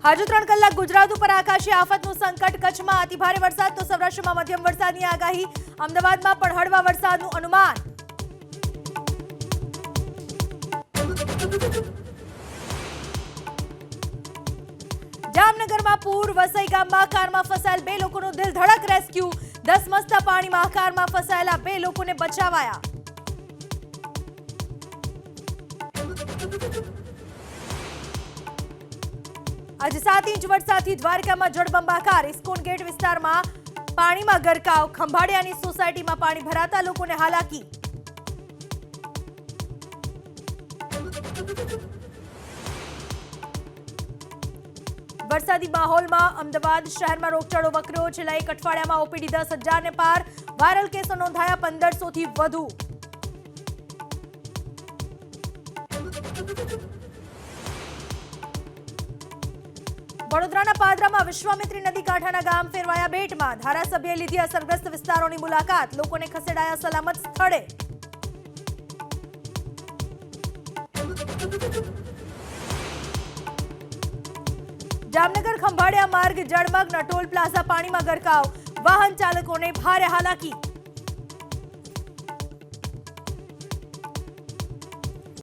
હજુ 3 કલાક ગુજરાત ઉપર આકાશી આફતનું સંકટ. કચ્છમાં અતિભારે વરસાદ તો સૌરાષ્ટ્રમાં મધ્યમ વરસાદની આગાહી. અમદાવાદમાં પણ હળવા વરસાદનું અનુમાન. જામનગરમાં પૂર. વસઈ ગામમાં કારમાં ફસાયેલ 2 લોકોનું દિલ ધડક રેસ્ક્યુ. ધસમસતા પાણીમાં કારમાં ફસાયેલા 2 લોકોને બચાવાયા. આજે 7 ઇંચ વરસાદથી દ્વારકામાં જળબંબાકાર. ઇસ્કોન ગેટ વિસ્તારમાં પાણીમાં ગરકાવ. ખંભાળિયાની સોસાયટીમાં પાણી ભરાતા લોકોને હાલાકી. વરસાદી માહોલમાં અમદાવાદ શહેરમાં રોગચાળો વકર્યો. છેલ્લા 1 અઠવાડિયામાં ઓપીડી 10,000 ને પાર. વાયરલ કેસો નોંધાયા 1500 થી વધુ. વડોદરાના પાદરામાં વિશ્વામિત્રી નદી કાંઠાના ગામ ફેરવાયા બેટમાં. ધારાસભ્યએ લીધી અસરગ્રસ્ત વિસ્તારોની મુલાકાત. લોકોને ખસેડાયા સલામત સ્થળે. જામનગર ખંભાળિયા માર્ગ જળમગ્ન. ટોલ પ્લાઝા પાણીમાં ગરકાવ. વાહન ચાલકોને ભારે હાલાકી.